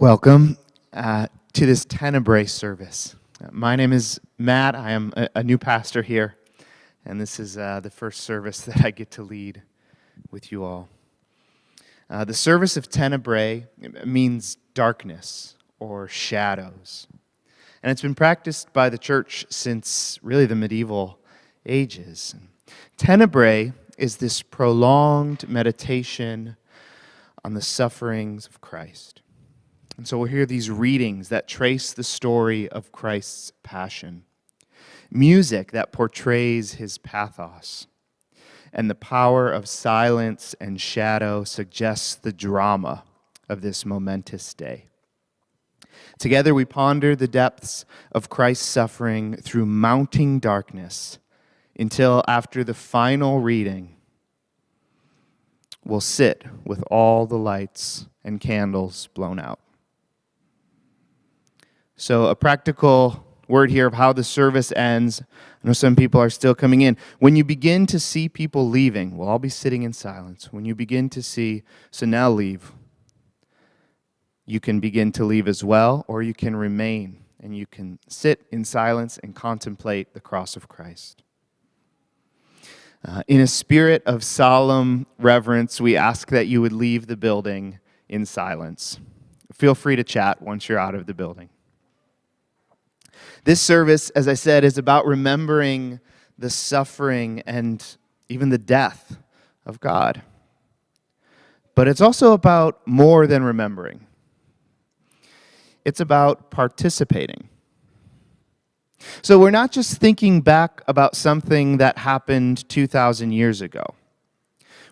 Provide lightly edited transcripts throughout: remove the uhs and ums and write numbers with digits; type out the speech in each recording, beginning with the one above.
Welcome to this Tenebrae service. My name is Matt. I am a new pastor here, and this is the first service that I get to lead with you all. The service of Tenebrae means darkness or shadows, and it's been practiced by the church since really the medieval ages. Tenebrae is this prolonged meditation on the sufferings of Christ. And so we'll hear these readings that trace the story of Christ's passion, music that portrays his pathos, and the power of silence and shadow suggests the drama of this momentous day. Together we ponder the depths of Christ's suffering through mounting darkness until after the final reading, we'll sit with all the lights and candles blown out. So a practical word here of how the service ends. I know some people are still coming in. When you begin to see people leaving, we'll all be sitting in silence. When you begin to see Sunel leave, you can begin to leave as well, or you can remain and you can sit in silence and contemplate the cross of Christ. In a spirit of solemn reverence, we ask that you would leave the building in silence. Feel free to chat once you're out of the building. This service, as I said, is about remembering the suffering and even the death of God. But it's also about more than remembering. It's about participating. So we're not just thinking back about something that happened 2,000 years ago.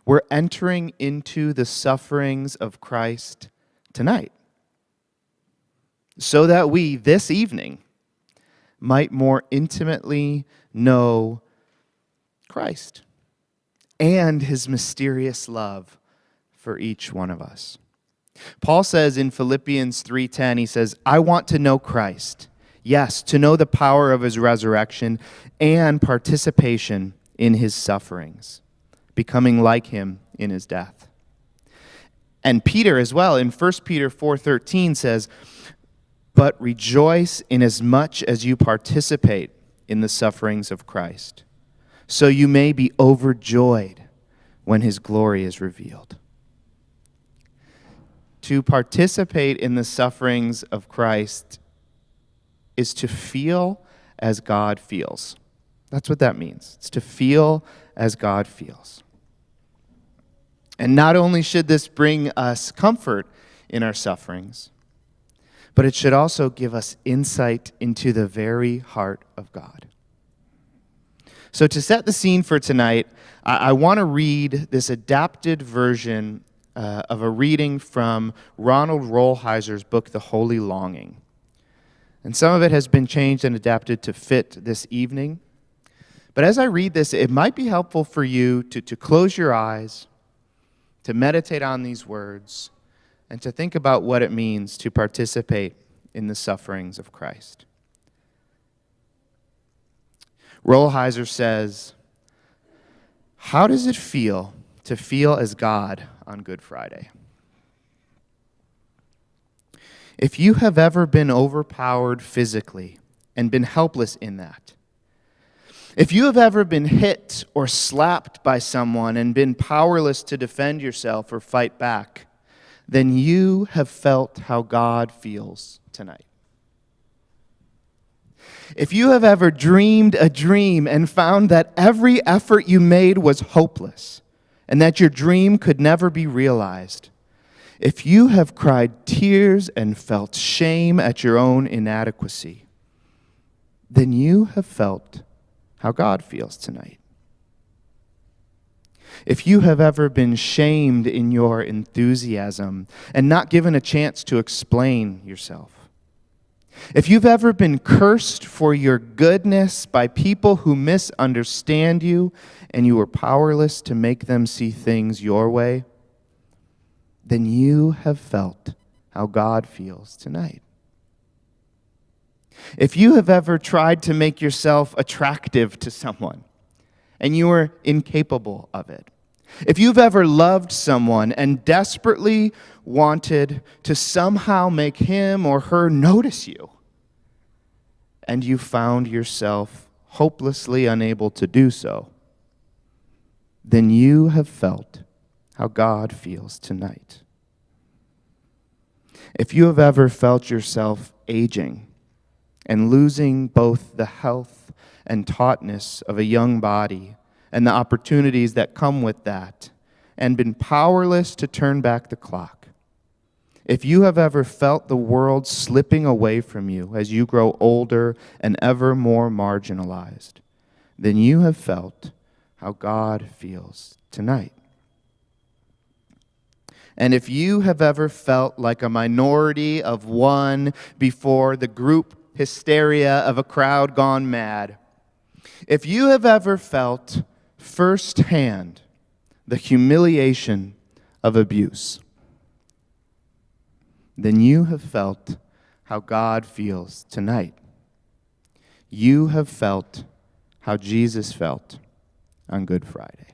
We're entering into the sufferings of Christ tonight, so that we, this evening, might more intimately know Christ and his mysterious love for each one of us. Paul says in Philippians 3:10, he says, I want to know Christ, yes, to know the power of his resurrection and participation in his sufferings, becoming like him in his death. And Peter as well, in 1 Peter 4:13 says, but rejoice inasmuch as you participate in the sufferings of Christ, so you may be overjoyed when his glory is revealed. To participate in the sufferings of Christ is to feel as God feels. That's what that means. It's to feel as God feels. And not only should this bring us comfort in our sufferings, but it should also give us insight into the very heart of God. So to set the scene for tonight, I want to read this adapted version of a reading from Ronald Rolheiser's book, The Holy Longing. And some of it has been changed and adapted to fit this evening. But as I read this, it might be helpful for you to close your eyes, to meditate on these words, and to think about what it means to participate in the sufferings of Christ. Rolheiser says, how does it feel to feel as God on Good Friday? If you have ever been overpowered physically and been helpless in that, if you have ever been hit or slapped by someone and been powerless to defend yourself or fight back, then you have felt how God feels tonight. If you have ever dreamed a dream and found that every effort you made was hopeless and that your dream could never be realized, if you have cried tears and felt shame at your own inadequacy, then you have felt how God feels tonight. If you have ever been shamed in your enthusiasm and not given a chance to explain yourself, if you've ever been cursed for your goodness by people who misunderstand you and you were powerless to make them see things your way, then you have felt how God feels tonight. If you have ever tried to make yourself attractive to someone and you were incapable of it, If you've ever loved someone and desperately wanted to somehow make him or her notice you, and you found yourself hopelessly unable to do so, then you have felt how God feels tonight. If you have ever felt yourself aging and losing both the health and tautness of a young body and the opportunities that come with that, and been powerless to turn back the clock, if you have ever felt the world slipping away from you as you grow older and ever more marginalized, then you have felt how God feels tonight. And if you have ever felt like a minority of one before the group hysteria of a crowd gone mad, if you have ever felt firsthand the humiliation of abuse, then you have felt how God feels tonight. You have felt how Jesus felt on Good Friday.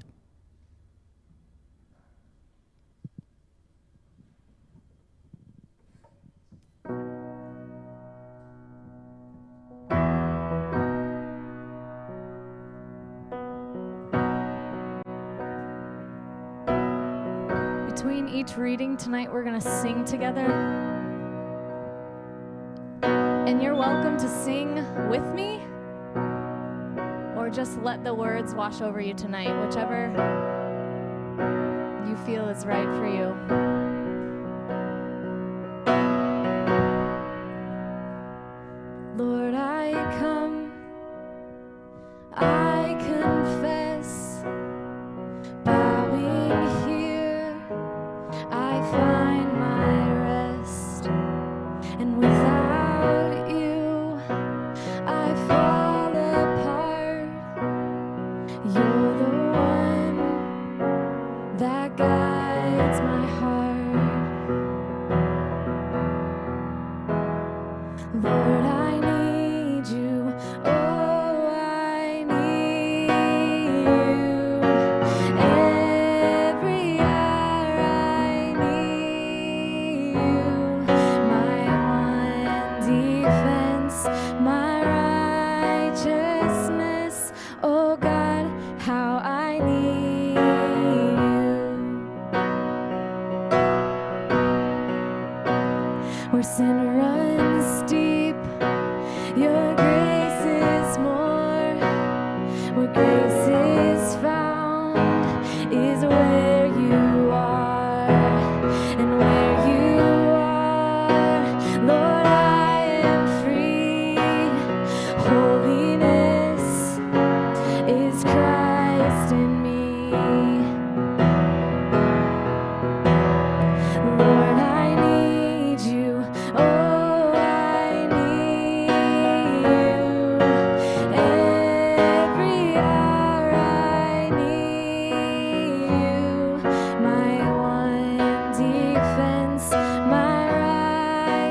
Between each reading tonight, we're going to sing together. And you're welcome to sing with me or just let the words wash over you tonight, whichever you feel is right for you. Lord, I come, I confess, bowing here, I find my rest, and without you, I fall apart. You're the one that guides my heart. Lord, I need you. Oh, I need you. Every hour I need you. My one defense, my righteousness. Oh God, how I need you. Where sin runs deep, your grace is more. Where grace is found is where you are. And where you are, Lord, I am free. Holiness is Christ in me. Lord, I need you. Oh, I need you. Every hour I need you. My one defense, my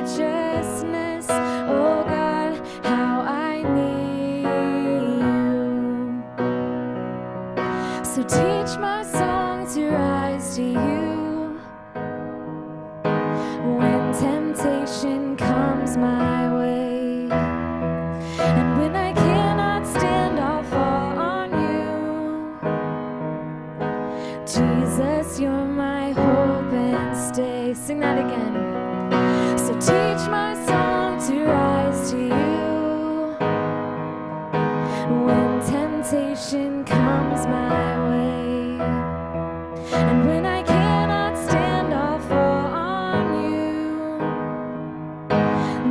righteousness. Oh God, how I need you. So teach my song to rise to you. When temptation comes my way, and when I cannot stand, I'll fall on you. Jesus, you're my hope and stay. Sing that again. So teach my song to rise to you. When temptation comes my way, and when I cannot stand, I'll fall on you.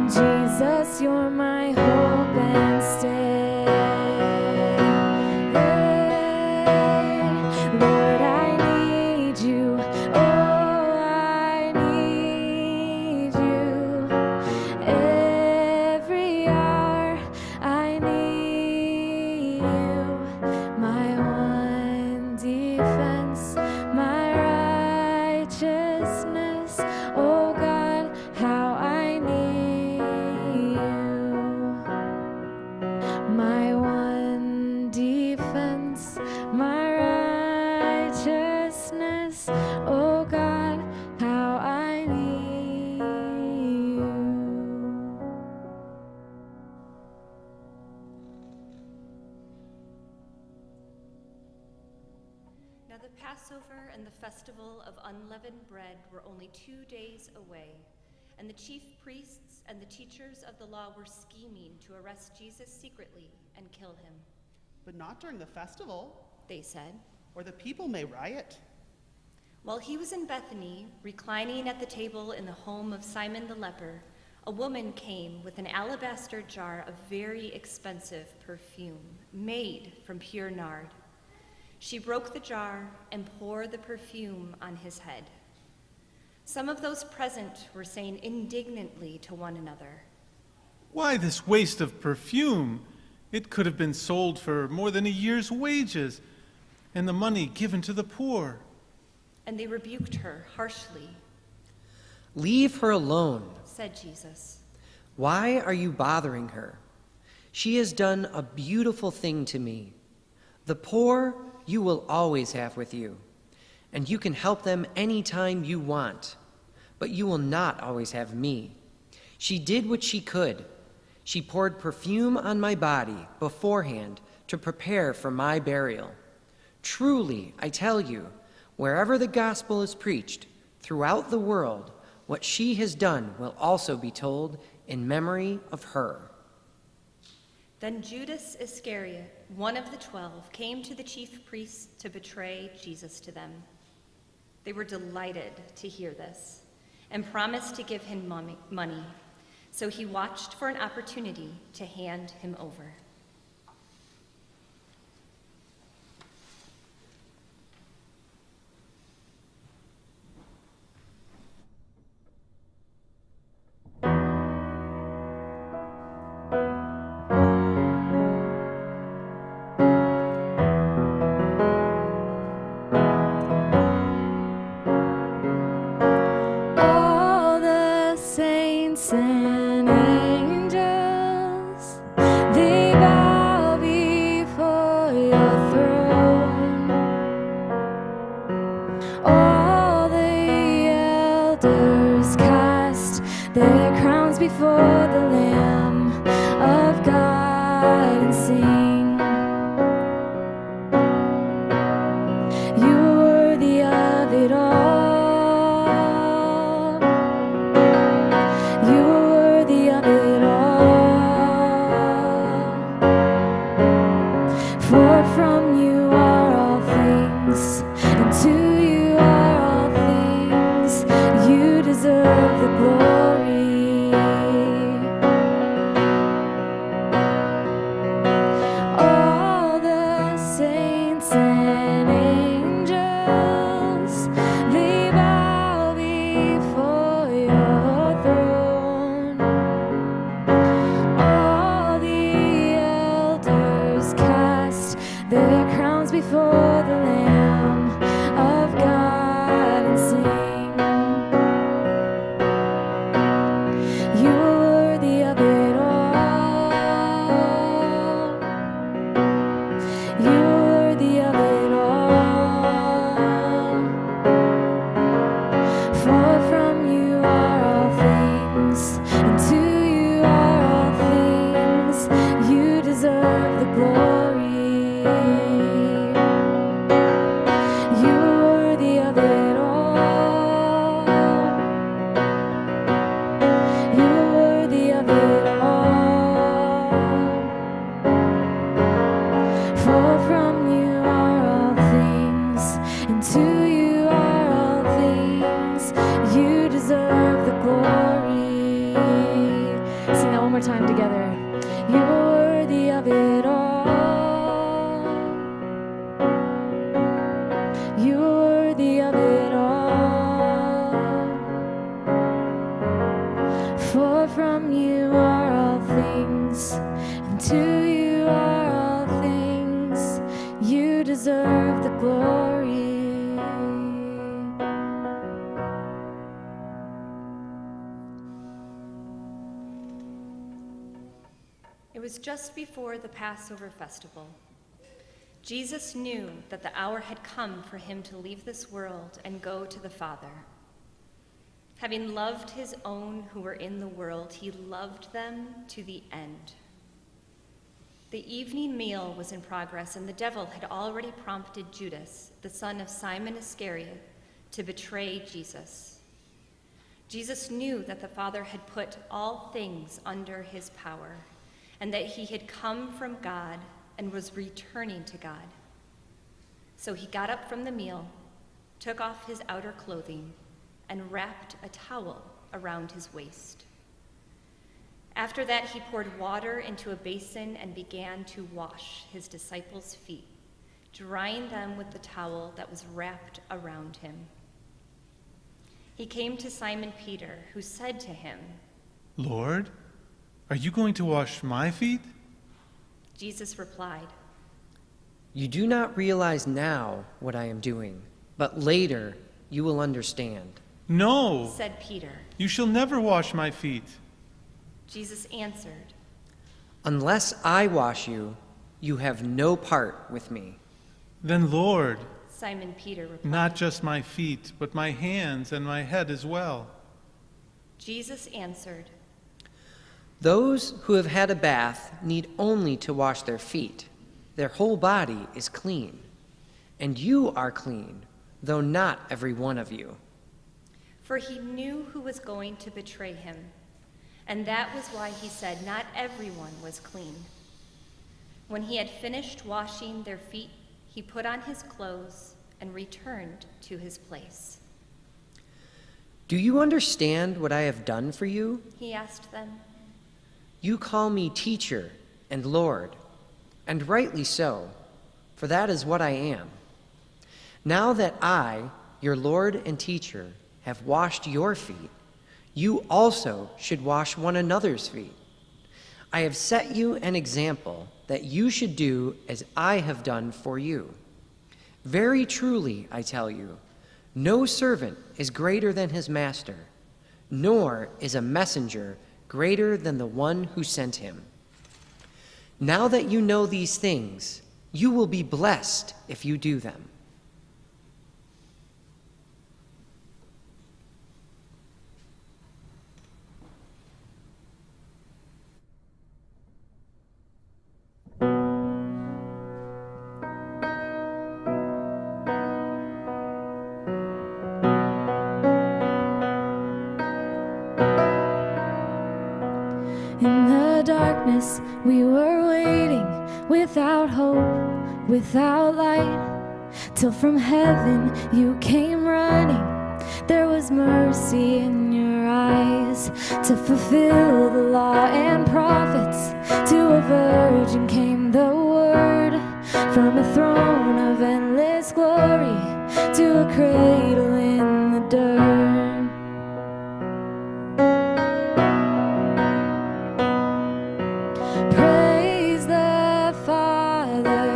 Jesus, you're my hope and stay. Lord, I need you. Oh, I need you. Passover and the festival of unleavened bread were only 2 days away, and the chief priests and the teachers of the law were scheming to arrest Jesus secretly and kill him. But not during the festival, They said. or the people may riot. While he was in Bethany, reclining at the table in the home of Simon the leper, a woman came with an alabaster jar of very expensive perfume, made from pure nard. She broke the jar and poured the perfume on his head. Some of those present were saying indignantly to one another, "Why this waste of perfume? It could have been sold for more than a year's wages, and the money given to the poor." and they rebuked her harshly. "Leave her alone. Said Jesus, Why are you bothering her? She has done a beautiful thing to me. The poor you will always have with you, and you can help them any time you want, but you will not always have me. She did what she could. She poured perfume on my body beforehand to prepare for my burial. Truly, I tell you, wherever the gospel is preached throughout the world, what she has done will also be told in memory of her." Then Judas Iscariot, one of the 12, came to the chief priests to betray Jesus to them. They were delighted to hear this and promised to give him money. So he watched for an opportunity to hand him over. All the saints and angels, they bow before your throne. All the elders cast their crowns before the Lamb of God and sing, "You're worthy of it all. You're worthy of it all. For from you are all things, and to you are all things. You deserve the glory. All the saints and angels, they bow before your throne. All the elders cast their crowns before the Lamb of God and sing, "You're worthy of it all. You're worthy of it all. For from you are all things, and to you are all things. You deserve the glory. You're worthy of it all. You're worthy of it all. For from you are all things, and to you are all things. You deserve the glory." Sing that one more time together. "You're worthy of it all. You're worthy of it all. For from you are all things, and to you are all things. You deserve the glory." It was just before the Passover festival. Jesus knew that the hour had come for him to leave this world and go to the Father. Having loved his own who were in the world, he loved them to the end. The evening meal was in progress, and the devil had already prompted Judas, the son of Simon Iscariot, to betray Jesus. Jesus knew that the Father had put all things under his power, and that he had come from God and was returning to God. So he got up from the meal, took off his outer clothing, and wrapped a towel around his waist. After that, he poured water into a basin and began to wash his disciples' feet, drying them with the towel that was wrapped around him. He came to Simon Peter, who said to him, Lord, are you going to wash my feet? Jesus replied, You do not realize now what I am doing, but later you will understand. No, said Peter. you shall never wash my feet. Jesus answered, Unless I wash you, you have no part with me. Then, Lord, Simon Peter replied, not just my feet, but my hands and my head as well. Jesus answered, Those who have had a bath need only to wash their feet. Their whole body is clean. And you are clean, though not every one of you. for he knew who was going to betray him, and that was why he said not everyone was clean. When he had finished washing their feet, he put on his clothes and returned to his place. Do you understand what I have done for you? He asked them. You call me teacher and Lord, and rightly so, for that is what I am. Now that I, your Lord and teacher, have washed your feet, you also should wash one another's feet. I have set you an example that you should do as I have done for you. Very truly, I tell you, no servant is greater than his master, nor is a messenger greater than the one who sent him. Now that you know these things, you will be blessed if you do them. In the darkness, we were waiting without hope, without light, till from heaven you came running. There was mercy in your eyes to fulfill the law and prophets. To a virgin came the word from a throne of endless glory to a cradle in the dirt. Praise the Father,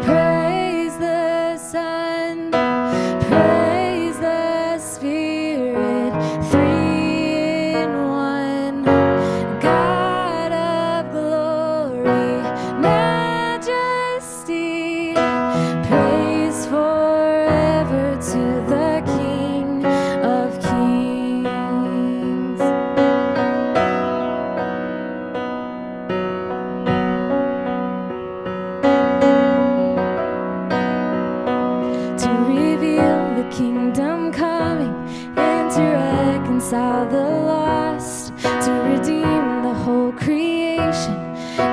praise the Son, praise the Spirit, three in one. God of glory, majesty, praise forever to the King of Kings. To reveal the kingdom coming and to reconcile the lost, to redeem the whole creation.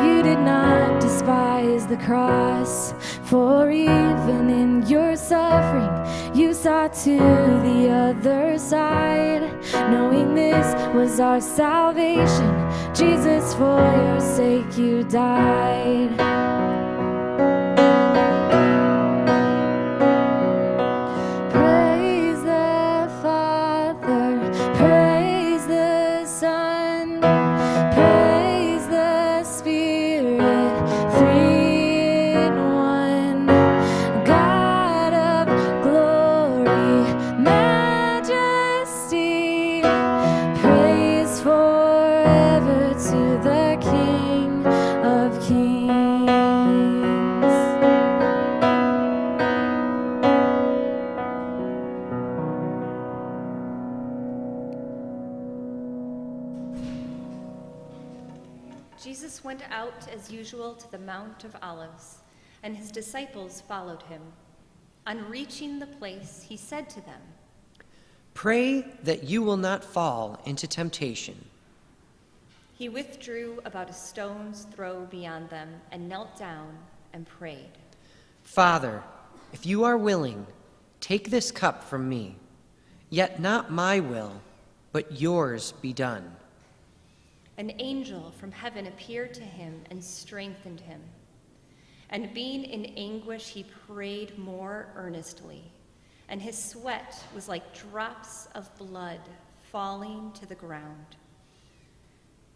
You did not despise the cross, for even in your suffering you saw to the other side, knowing this was our salvation. Jesus, for your sake you died. Praise the Father, praise the Son, praise the Spirit, three in one. God of glory, majesty, praise forever to the King of Kings. Jesus went out as usual to the Mount of Olives, and his disciples followed him. On reaching the place, he said to them, "Pray that you will not fall into temptation." He withdrew about a stone's throw beyond them and knelt down and prayed. "Father, if you are willing, take this cup from me. Yet not my will, but yours be done." An angel from heaven appeared to him and strengthened him. And being in anguish, he prayed more earnestly, and his sweat was like drops of blood falling to the ground.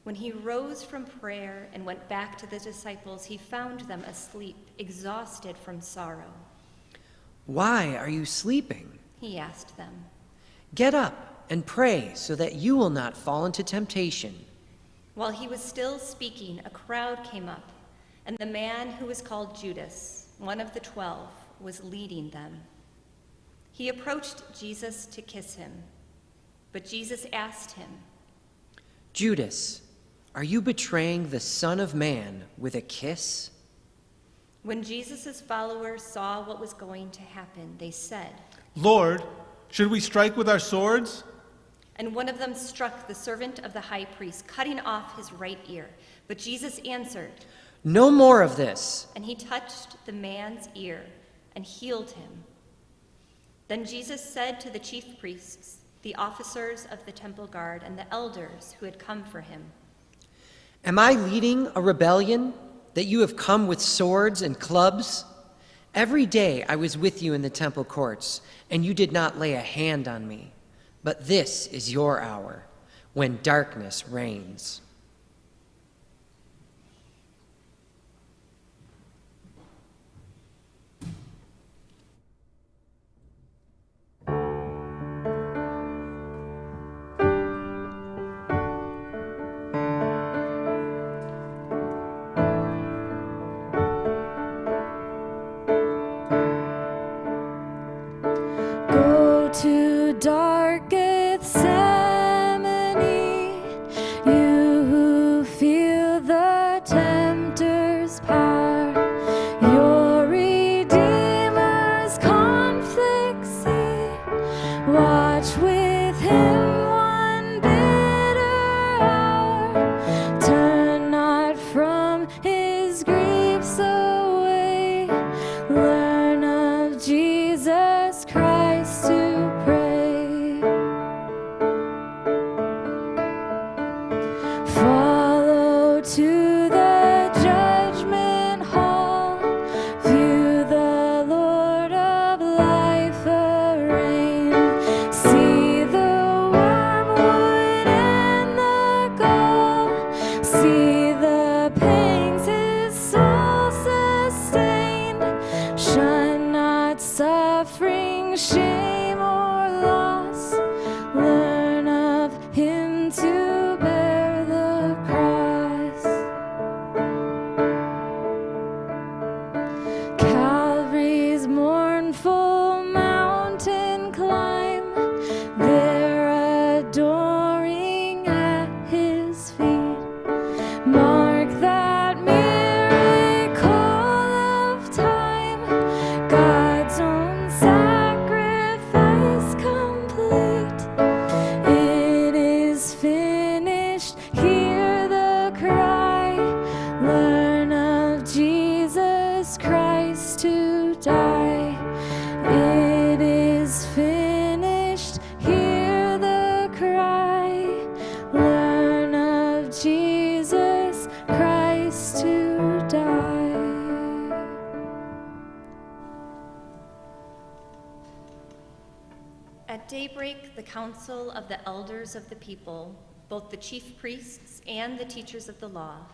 When he rose from prayer and went back to the disciples, he found them asleep, exhausted from sorrow. "Why are you sleeping? He asked them. Get up and pray so that you will not fall into temptation." While he was still speaking, a crowd came up, and the man who was called Judas, one of the 12, was leading them. He approached Jesus to kiss him, but Jesus asked him, "Judas, are you betraying the Son of Man with a kiss?" When Jesus' followers saw what was going to happen, they said, Lord, should we strike with our swords? and one of them struck the servant of the high priest, cutting off his right ear. But Jesus answered, "No more of this." and he touched the man's ear and healed him. Then Jesus said to the chief priests, the officers of the temple guard, and the elders who had come for him, "Am I leading a rebellion that you have come with swords and clubs? Every day I was with you in the temple courts, and you did not lay a hand on me. But this is your hour, when darkness reigns." Go to dark Gethsemane, you who feel the tempter's power. Your Redeemer's conflict see. Watch with him one bitter hour. Turn not from his griefs away. Learn of Jesus Christ to pray. Follow to the judgment hall. View the Lord of life arraign. See the wormwood and the gall. See the pangs his soul sustained. Shun not suffering, shame, or loss. Learn of him to bear the cross. Calvary's mournful mountain climb, there adoring at his feet. Mark that miracle of time, God's own sacrifice complete. It is finished, hear the cry. Learn of Jesus Christ to die. It is finished, hear the cry. Learn of Jesus Christ to die. At daybreak, the council of the elders of the people, both the chief priests and the teachers of the law,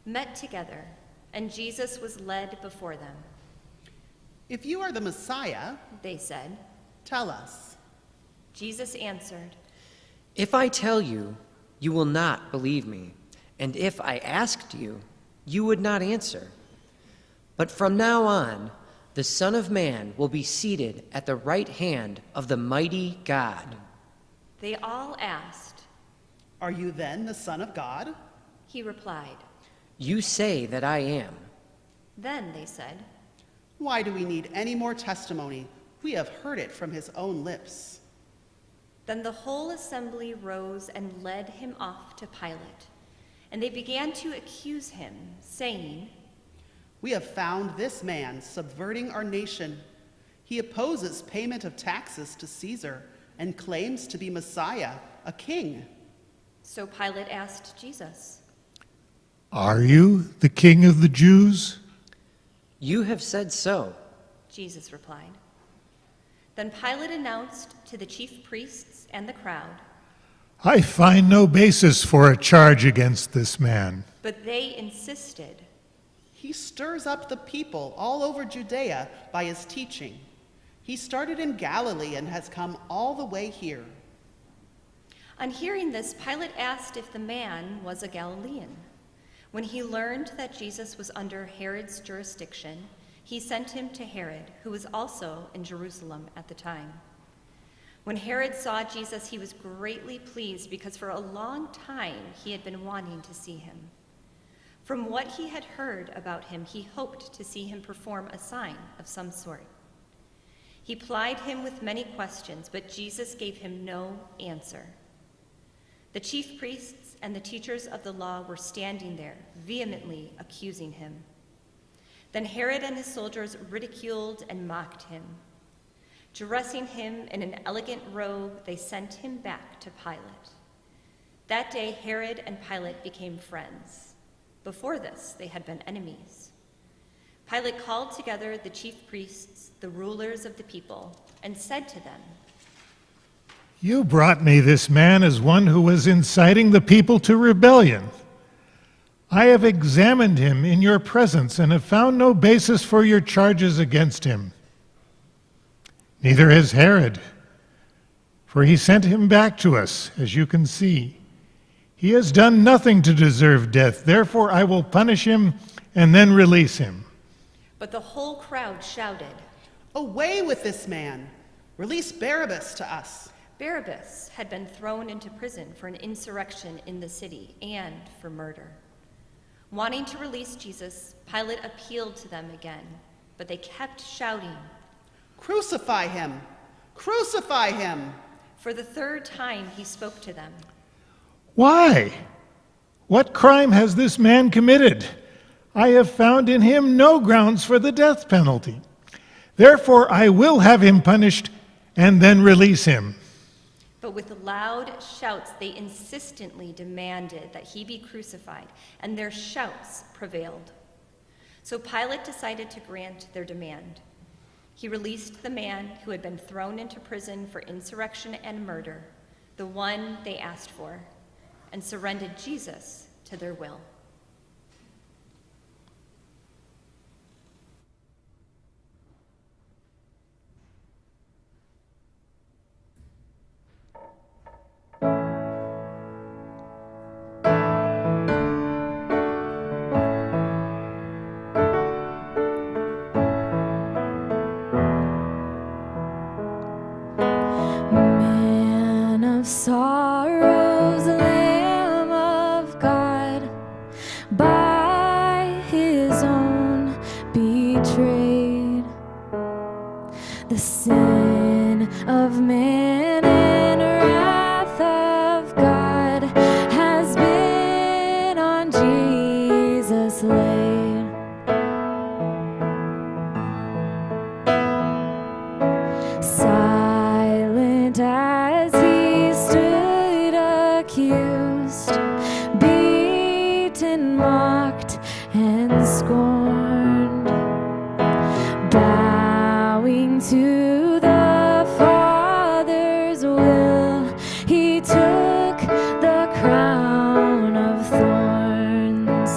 met together, and Jesus was led before them. If you are the Messiah, They said. tell us. Jesus answered, "If I tell you, you will not believe me, and if I asked you, you would not answer. But from now on, the Son of Man will be seated at the right hand of the mighty God." They all asked. Are you then the Son of God? He replied, You say that I am. Then they said, Why do we need any more testimony? We have heard it from his own lips. Then the whole assembly rose and led him off to Pilate. And they began to accuse him, saying, We have found this man subverting our nation. He opposes payment of taxes to Caesar and claims to be Messiah, a king. So Pilate asked Jesus, Are you the king of the Jews? You have said so. Jesus replied. Then Pilate announced to the chief priests and the crowd, I find no basis for a charge against this man. but they insisted. He stirs up the people all over Judea by his teaching. He started in Galilee and has come all the way here. On hearing this, Pilate asked if the man was a Galilean. When he learned that Jesus was under Herod's jurisdiction, he sent him to Herod, who was also in Jerusalem at the time. When Herod saw Jesus, he was greatly pleased because for a long time he had been wanting to see him. From what he had heard about him, he hoped to see him perform a sign of some sort. He plied him with many questions, but Jesus gave him no answer. The chief priests and the teachers of the law were standing there, vehemently accusing him. Then Herod and his soldiers ridiculed and mocked him. Dressing him in an elegant robe, they sent him back to Pilate. That day, Herod and Pilate became friends. Before this, they had been enemies. Pilate called together the chief priests, the rulers of the people, and said to them, You brought me this man as one who was inciting the people to rebellion. I have examined him in your presence and have found no basis for your charges against him. Neither has Herod, for he sent him back to us, as you can see. He has done nothing to deserve death. Therefore, I will punish him and then release him. but the whole crowd shouted, Away with this man! Release Barabbas to us! Barabbas had been thrown into prison for an insurrection in the city and for murder. Wanting to release Jesus, Pilate appealed to them again, but they kept shouting. Crucify him! Crucify him! For the third time he spoke to them. Why? What crime has this man committed? I have found in him no grounds for the death penalty. Therefore, I will have him punished and then release him. But with loud shouts, they insistently demanded that he be crucified, and their shouts prevailed. So Pilate decided to grant their demand. He released the man who had been thrown into prison for insurrection and murder, the one they asked for, and surrendered Jesus to their will. Man of sorrows, Lamb of God, by his own betrayed. The sin of man and wrath of God has been on Jesus laid. Silent as he stood accused, beaten, mocked, and scorned, bowing to the Father's will, he took the crown of thorns.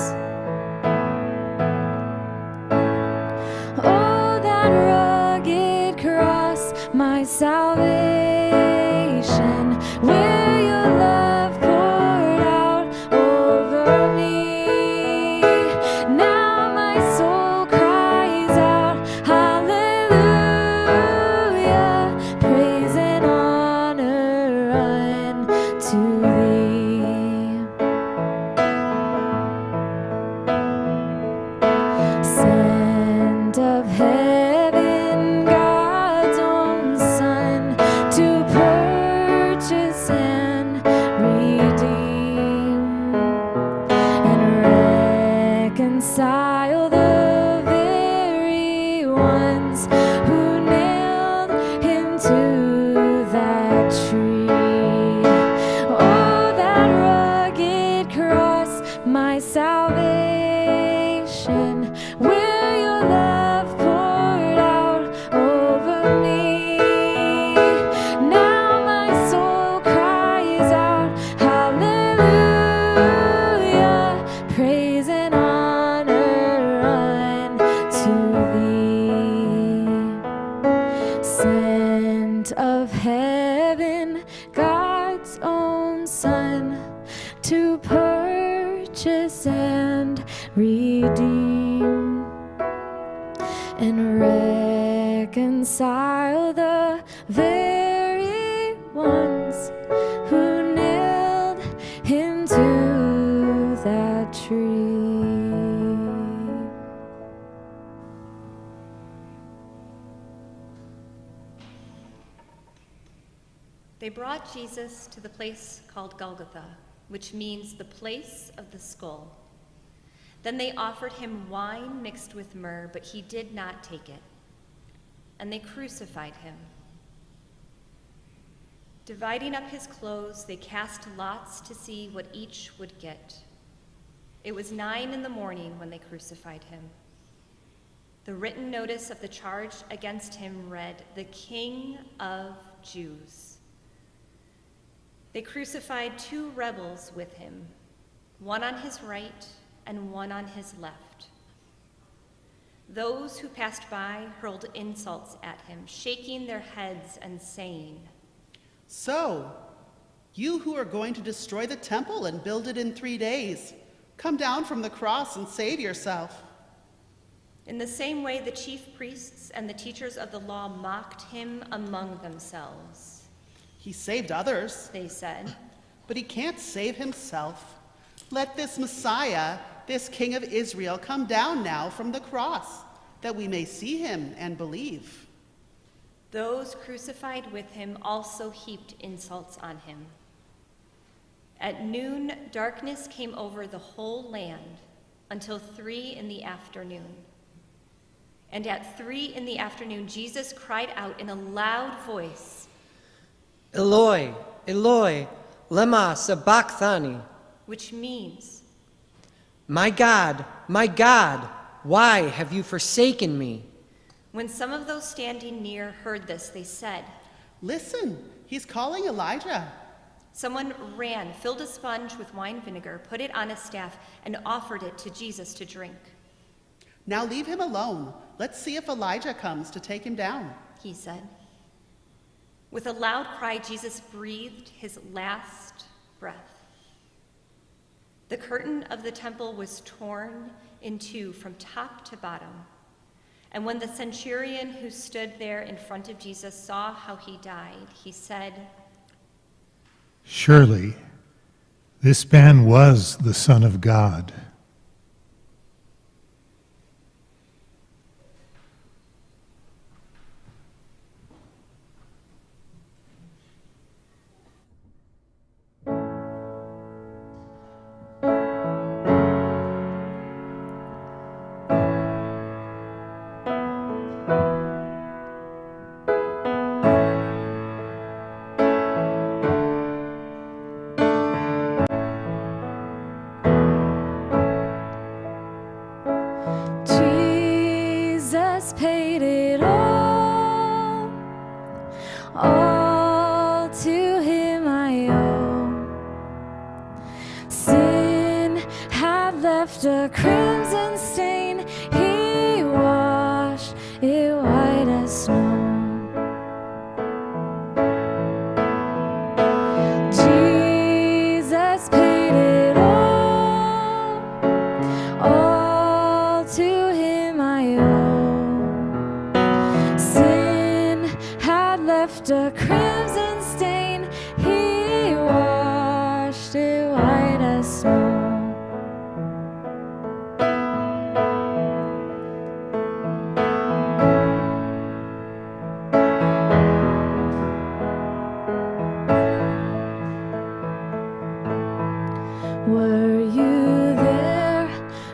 Oh, that rugged cross, my salvation, where your love poured out over me. Now my to purchase and redeem and reconcile the very ones who nailed him to that tree. They brought Jesus to the place called Golgotha, which means the place of the skull. Then they offered him wine mixed with myrrh, but he did not take it. And they crucified him. Dividing up his clothes, they cast lots to see what each would get. It was 9 a.m. when they crucified him. The written notice of the charge against him read, "The King of Jews." They crucified 2 rebels with him, one on his right and one on his left. Those who passed by hurled insults at him, shaking their heads and saying, So, you who are going to destroy the temple and build it in 3 days, come down from the cross and save yourself. In the same way, the chief priests and the teachers of the law mocked him among themselves. He saved others, They said, but he can't save himself. Let this Messiah, this King of Israel, come down now from the cross, that we may see him and believe. those crucified with him also heaped insults on him. At noon, darkness came over the whole land until 3 p.m. And at 3 p.m, Jesus cried out in a loud voice, Eloi, Eloi, lema sabachthani. which means, My God, why have you forsaken me? when some of those standing near heard this, they said, Listen, he's calling Elijah. Someone ran, filled a sponge with wine vinegar, put it on a staff, and offered it to Jesus to drink. Now leave him alone. Let's see if Elijah comes to take him down. He said. With a loud cry, Jesus breathed his last breath. The curtain of the temple was torn in 2 from top to bottom. And when the centurion who stood there in front of Jesus saw how he died, he said, Surely this man was the Son of God. Jesus paid it all to him I owe. Sin had left a crimson stain, he washed it white as snow. Jesus paid it all to him I owe. Sin had left a crimson stain, he washed it white as snow. Were you there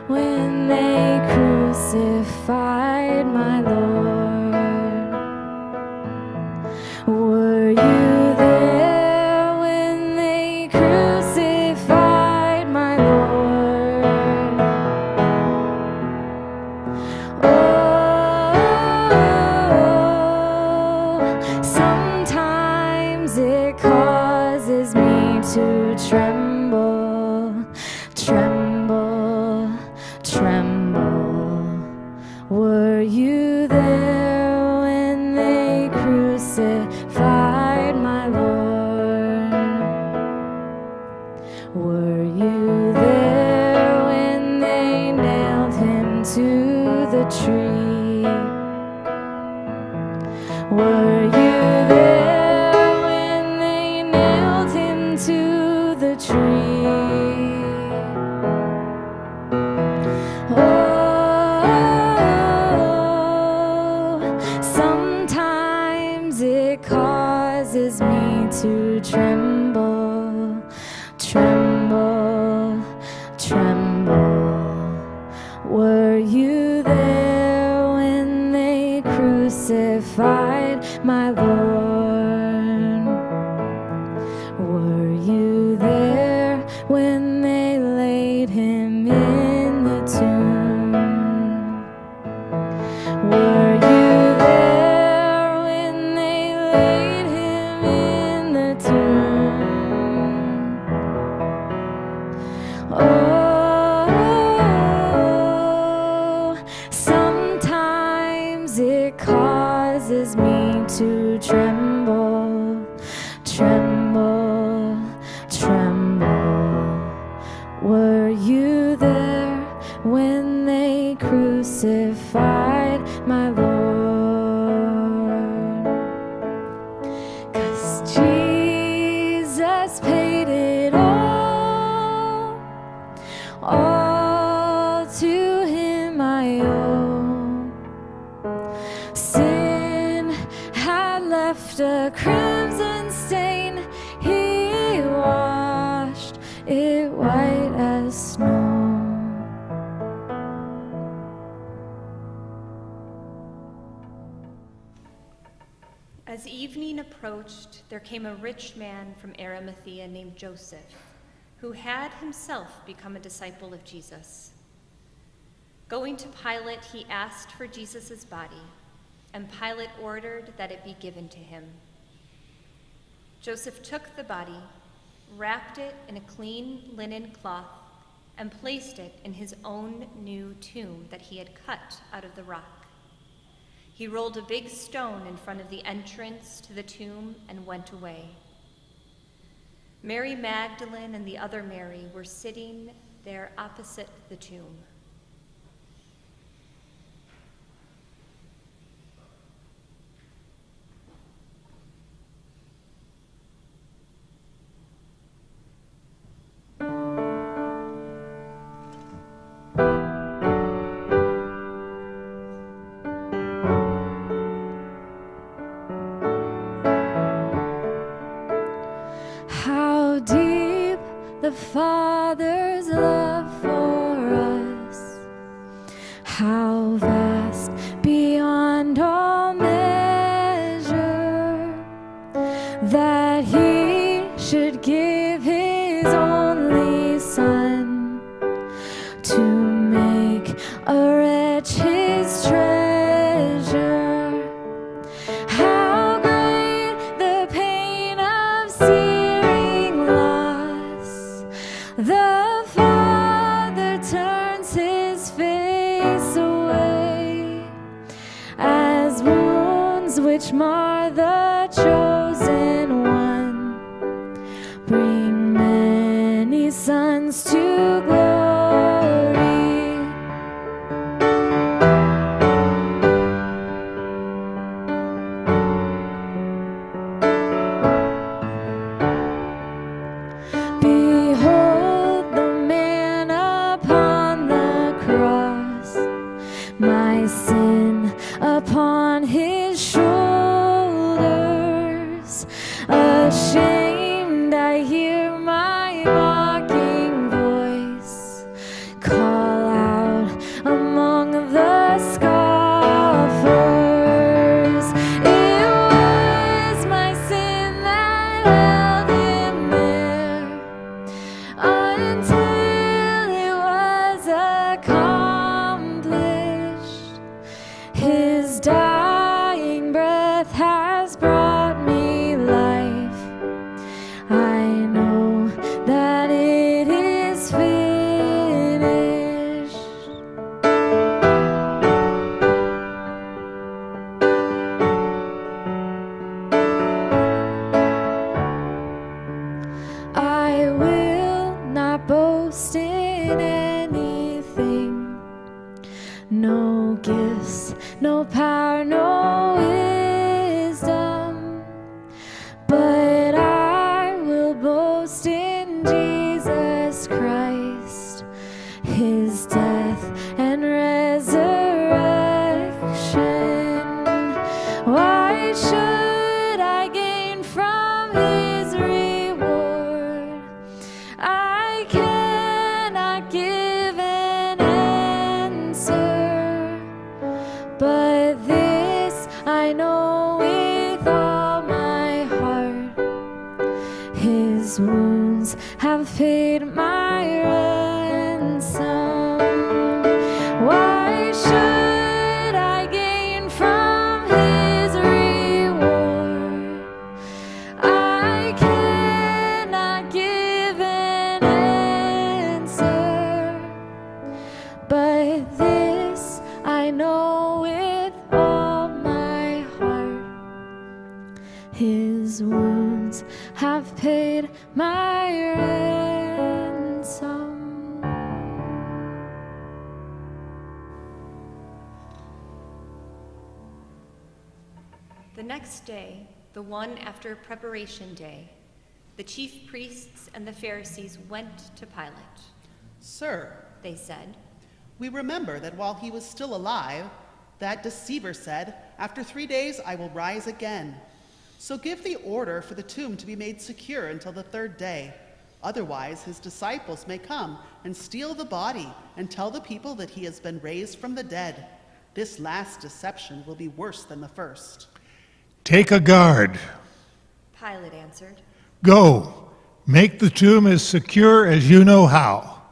when they crucified my Lord? Were you there when they crucified my Lord? Oh, sometimes it causes me to tremble, tremble, tremble. Were you there when they nailed him to the tree? Were you there when they nailed him to the tree? Oh, sometimes it causes me to tremble, tremble, tremble. Were you there when they crucified my Lord? Were you there when they laid him in the tomb? Were you there when they laid him in the tomb? Oh, sometimes it causes me to tremble, tremble, tremble. Were you there when they crucified my Lord? 'Cause Jesus paid it all to him I owe. Sin had left a crimson stain, he washed it white as snow. As evening approached, there came a rich man from Arimathea named Joseph, who had himself become a disciple of Jesus. Going to Pilate, he asked for Jesus' body, and Pilate ordered that it be given to him. Joseph took the body, wrapped it in a clean linen cloth, and placed it in his own new tomb that he had cut out of the rock. He rolled a big stone in front of the entrance to the tomb and went away. Mary Magdalene and the other Mary were sitting there opposite the tomb. How deep the Father's love for us, how vast beyond all measure, that he should give his only Son to make a wretch his treasure. How great the pain of searing loss! The Father turns his face away as wounds which mar the chosen one bring many sons to glory. Behold the man upon the cross, my sin upon his shoulders. Ashamed, I hear my mocking voice call out among the scoffers. It was my sin that held him there until it was accomplished. His dying breath has brought me life. I know that it is finished. I will not boast boast in anything. No gifts, no power, no wisdom, but I will boast in Jesus Christ, his death and resurrection. Why should I gain from his reward? I cannot give an answer, but this I know with all my heart: his wounds have paid my ransom. Why should I gain from his reward? I cannot give an answer, but this I know with all my heart: his wounds have paid my ransom. The next day, the one after Preparation Day, the chief priests and the Pharisees went to Pilate. Sir, They said, we remember that while he was still alive, that deceiver said, "After 3 days I will rise again." So give the order for the tomb to be made secure until the 3rd day. Otherwise, his disciples may come and steal the body and tell the people that he has been raised from the dead. This last deception will be worse than the first. Take a guard. Pilate answered, Go, make the tomb as secure as you know how.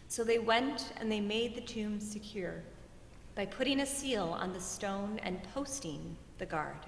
So they went and they made the tomb secure by putting a seal on the stone and posting the guard.